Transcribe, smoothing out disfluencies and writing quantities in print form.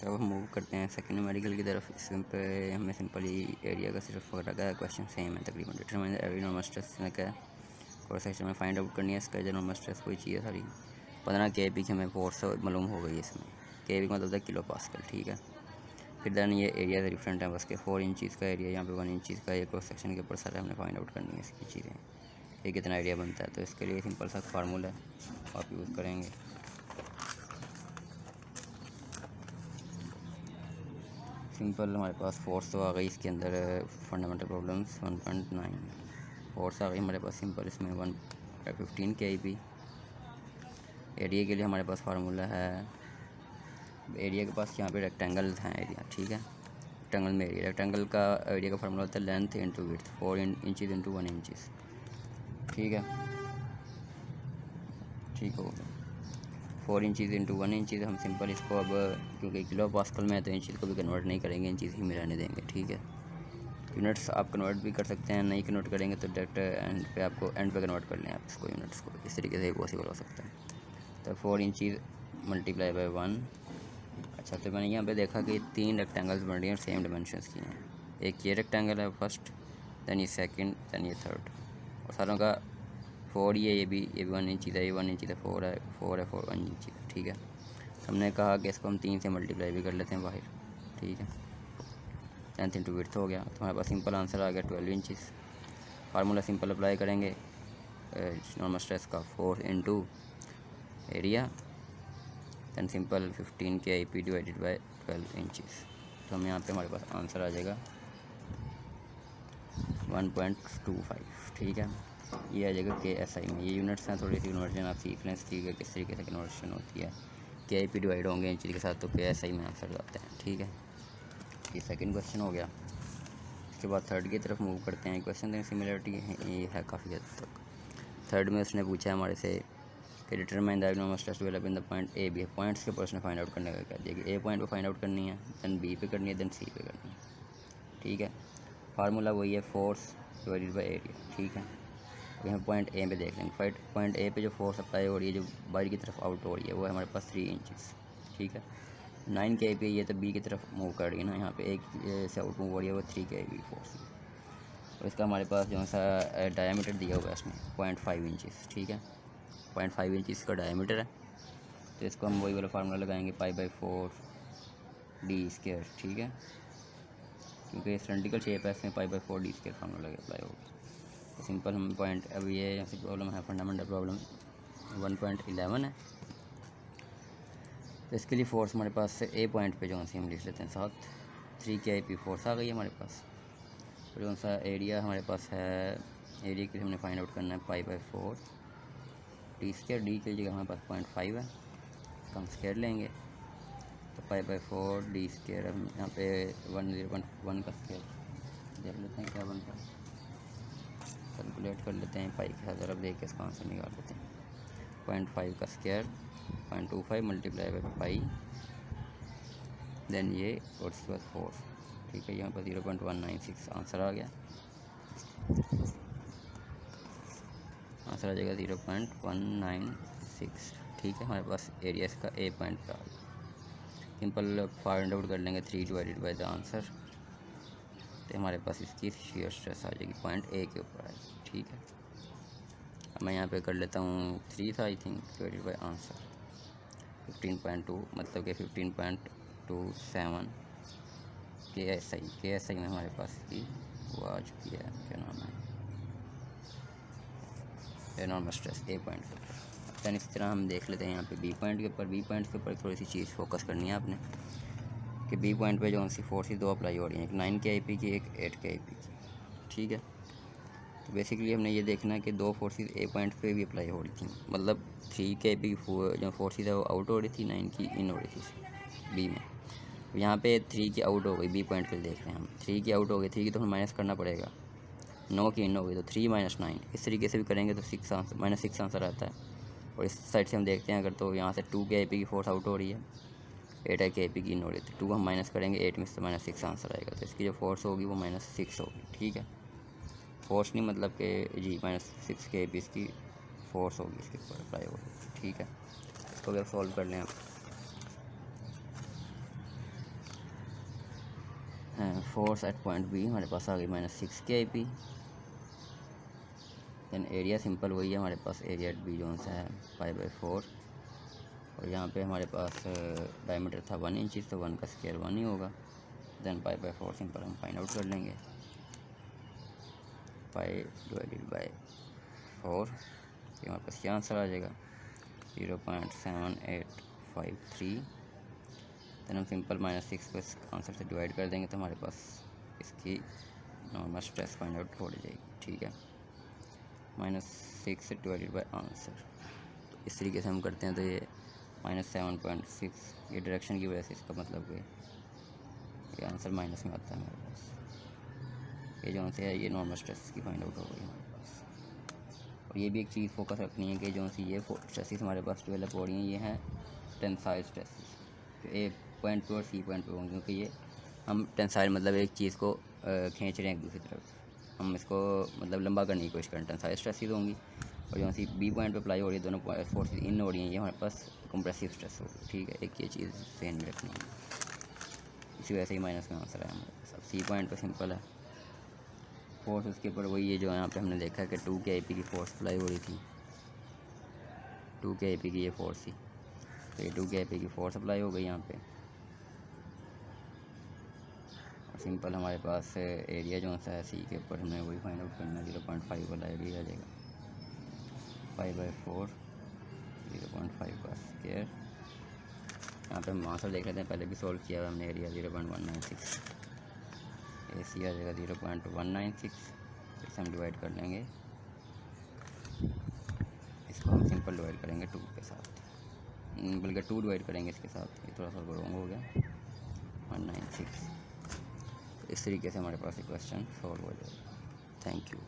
तो अब हम मूव करते हैं सेकंड न्यूमेरिकल की तरफ। इस पे हमें सिंपली एरिया का सिर्फ पकड़ा गया, क्वेश्चन सेम है तकरीबन। डिटरमाइन एवरी नॉर्मल स्ट्रेस ने क्या क्रॉस सेक्शन में फाइंड आउट करनी है इसका जो नॉर्मल स्ट्रेस कोई चीज़ है सारी 15 kP की हमें फोर्स मालूम हो गई है इसमें। kP का मतलब होता है किलो पास्कल, ठीक है। फिर देन ये एरिया डिफरेंट है बस के 4 इंचज़ का एरिया, यहाँ पे 1 इंचज़ का ये क्रॉस सेक्शन के ऊपर सारा हमने फाइंड आउट करनी है इसकी चीज़ें, ये कितना एरिया बनता है। तो इसके लिए सिंपल सा फार्मूला आप यूज़ करेंगे। सिंपल हमारे पास फोर्स तो आ गई इसके अंदर, फंडामेंटल प्रॉब्लम्स 1.9 फोर्स आ गई हमारे पास सिंपल इसमें 15 kP। एरिया के लिए हमारे पास फार्मूला है, एरिया के पास यहाँ पे रेक्टेंगल है एरिया, ठीक है। रेक्टेंगल में एरिया, रेक्टेंगल का एरिया का फार्मूला होता है length into width, 4 inches into 1 inches, ठीक है। ठीक हो गया 4 इंचज़ इंटू 1 इंचज़। हम सिंपल इसको अब क्योंकि किलो पास्कल में है तो इंचज़ को भी कन्वर्ट नहीं करेंगे, इंचज़ ही में रहने देंगे, ठीक है। यूनिट्स आप कन्वर्ट भी कर सकते हैं, नहीं कन्वर्ट करेंगे तो डायरेक्ट एंड पे आपको एंड पे कन्वर्ट कर लें आप इसको यूनिट्स को, इस तरीके से पॉसिबल हो सकता है। तो 4 इंचज़ मल्टीप्लाई बाई 1। अच्छा, तो मैंने यहाँ पे देखा कि 3 रेक्टेंगल्स बन रही हैं और सेम डिमेंशंस की हैं। एक ये रेक्टेंगल है फर्स्ट, दैन ये सेकंड, दैन ये थर्ड, और सारों का 4 ही है। ये भी 1 इंच है, ये 1 इंच है, 4 है 4 है 4 1 इंच है, ठीक है। हमने कहा कि इसको हम 3 से मल्टीप्लाई भी कर लेते हैं बाहर, ठीक है। लेंथ इंटू विड्थ हो गया, तो हमारे पास सिंपल आंसर आ गया 12 इंचज़। फार्मूला सिंपल अप्लाई करेंगे नॉर्मल स्ट्रेस का, 4 into area then simple 15 kP divided by 12 inches. तो हम यहाँ पे हमारे पास आंसर आ जाएगा 1.25, ठीक है। ये आ जाएगा KSI में। ये यूनिट्स हैं, थोड़ी सी कन्वर्जन आप सीख लें इसकी किस तरीके से कन्वर्जन होती है। kP डिवाइड होंगे इंच के साथ तो KSI में आंसर जाते हैं, ठीक है। ये सेकंड क्वेश्चन हो गया। इसके बाद थर्ड की तरफ मूव करते हैं। क्वेश्चन सिमिलरिटी ये है काफ़ी हद तक। थर्ड में उसने पूछा है हमारे से कि determine the normal stress develop in the point A B. Points के ऊपर उसने फाइंड आउट करने का कह दिया कि ए पॉइंट पे फाइंड आउट करनी है, दैन बी पे करनी है, दैन सी पे करनी है, ठीक है। फार्मूला वही है, फोर्स डिवाइडेड बाई एरिया, ठीक है। अभी हम पॉइंट ए पे देख लेंगे। पॉइंट ए पे जो फोर्स अप्लाई हो रही है, जो बाहर की तरफ आउट हो रही है, वो है हमारे पास 3 इंचज़, ठीक है। 9 kP ये तो बी की तरफ मूव कर रही है ना, यहाँ पे एक से आउट मूव हो रही है, वो 3 kP फोर्स। और इसका हमारे पास जो सा डायमीटर दिया हुआ है इसमें 0.5 इंचज़, ठीक है। 0.5 इंचज़ का डायमीटर है, तो इसको हम वही वाला फार्मूला लगाएंगे π/4 d², ठीक है। क्योंकि सिलेंड्रिकल शेप है इसमें π/4 d² फार्मूला अप्लाई होगा। तो सिंपल हम पॉइंट, अब ये ऐसी प्रॉब्लम है, फंडामेंटल प्रॉब्लम 1.11 है। तो इसके लिए फोर्स हमारे पास से ए पॉइंट पे जो सी हम लिख लेते हैं 7, 3 kP फोर्स आ गई है हमारे पास। और जो सा एरिया हमारे पास है, एरिया के लिए हमने फाइंड आउट करना है π/4 d²। डी की जगह हमारे पास 0.5 है, तो हम स्क्वायर लेंगे, तो π/4 d²। हम यहाँ पे 1 का स्क्वायर देख लेते हैं क्या बनता है, कैलकुलेट कर लेते हैं पाई के साथ, ज़रा देख के इसका आंसर निकाल लेते हैं। 0.5 का square 0.25 multiply by pi, then ये और उसके बाद 4, ठीक है। यहाँ पर 0.196 आंसर आ गया, आंसर आ जाएगा 0.196, ठीक है। हमारे पास एरिया इसका ए पॉइंट पे आ गया। सिंपल फाइंड आउट कर लेंगे 3 डिवाइडेड बाई द आंसर, तो हमारे पास इसकी शियर स्ट्रेस आ जाएगी पॉइंट ए के ऊपर आएगी, ठीक है। अब मैं यहाँ पे कर लेता हूँ 3 था I think, divided by answer 15.2, मतलब कि 15.27 KSI में हमारे पास की वो आ चुकी है, क्या नाम है, नॉर्मल स्ट्रेस ए पॉइंट के ऊपर। दैन इस तरह हम देख लेते हैं यहाँ पे बी पॉइंट के ऊपर। बी पॉइंट के ऊपर थोड़ी सी चीज़ फोकस करनी है आपने कि बी पॉइंट पे जो सी फोर्स 2 अप्लाई हो रही हैं, एक 9 kP की, एक 8 kP की, ठीक है। तो बेसिकली हमने ये देखना है कि 2 फोर्सेस ए पॉइंट पे भी अप्लाई हो रही थी, मतलब 3 kP जो फोर्सेस है वो आउट हो रही थी, 9 की इन हो रही थी बी में। तो यहाँ पे 3 की आउट हो गई, बी पॉइंट पे देख रहे हैं हम, 3 की आउट हो गई, 3 की तो हमें माइनस करना पड़ेगा, 9 की इन हो गई, तो 3 - 9 इस तरीके से भी करेंगे तो 6 आंसर -6 आंसर आता है। और इस साइड से हम देखते हैं अगर, तो यहाँ से 2 kP की फोर्स आउट हो रही है, 8 kP की इन हो रही है, तो 2 हम माइनस करेंगे, 8 में से -6 आंसर आएगा। तो इसकी जो फोर्स होगी वो -6 होगी, ठीक है। फोर्स नहीं मतलब कि जी -6 kP इसकी फोर्स होगी, इसके ऊपर अप्लाई होगी, ठीक है। इसको भी अब सॉल्व कर लें आप। फोर्स एट पॉइंट बी हमारे पास आ गई -6 KIP। दैन एरिया सिंपल वही है हमारे पास, एरिया एट बी जो सा है π/4, और यहाँ पे हमारे पास डायमीटर था 1 इंच, तो 1 का स्क्वायर 1 ही होगा। दैन π/4 सिंपल हम फाइंड आउट कर लेंगे, π/4 ये हमारे पास क्या आंसर आ जाएगा 0.7853। दैन हम सिंपल -6 को इस आंसर से डिवाइड कर देंगे तो हमारे पास इसकी नॉर्मल स्ट्रेस फाइंड आउट हो जाएगी, ठीक है। -6 डिवाइडेड बाय आंसर, तो इस तरीके से हम करते हैं। तो ये -7.6, ये डायरेक्शन की वजह से इसका मतलब कि ये आंसर माइनस में आता है हमारे पास। ये जो से है ये नॉर्मल स्ट्रेस की फाइंड आउट हो गई हमारे पास। और ये भी एक चीज़ फोकस रखनी है कि जो सी ये स्ट्रेसेस हमारे पास डेवलप हो रही हैं, ये हैं टेंसाइल स्ट्रेसेस। ए पॉइंट पे और सी पॉइंट पे होंगे, क्योंकि ये हम टेंसाइल मतलब एक चीज़ को खींच रहे हैं एक दूसरी तरफ, हम इसको मतलब लंबा करने की कोशिश करें, टेंसाइल स्ट्रेसेस होंगी। और जो सी बी पॉइंट पे अप्लाई हो रही है, दोनों फोर्सेस इन हो रही हैं, ये हमारे पास कंप्रेसिव स्ट्रेस होगी, ठीक है। एक ये चीज़ ध्यान में रखनी है, इसी वजह से ही माइनस में आंसर आया हमारे पास। अब सी पॉइंट पे सिंपल है, फोर्स उसके ऊपर वही है जो यहाँ पे हमने देखा कि 2 KIP की फोर्स अप्लाई हो रही थी, 2 KIP की ये फोर्स थी, तो ये 2 KIP की फोर्स अप्लाई हो गई यहाँ पे। और सिंपल हमारे पास एरिया जो सा है सी के ऊपर हमने वही फाइंड आउट करना है, 0.5 वाला एरिया आ जाएगा, π/4 0.5 का स्क्वायर। यहाँ पे हम आंसर देख लेते हैं, पहले भी सॉल्व किया हुआ हमने। एरिया 0.196, AC आ जाएगा 0.196, इसे हम डिवाइड कर लेंगे, इसको हम सिंपल डिवाइड करेंगे 2 के साथ, बल्कि 2 डिवाइड करेंगे इसके साथ, ये थोड़ा सा रॉन्ग हो गया, 196। तो इस तरीके से हमारे पास ये क्वेश्चन सॉल्व हो जाएगा। Thank you.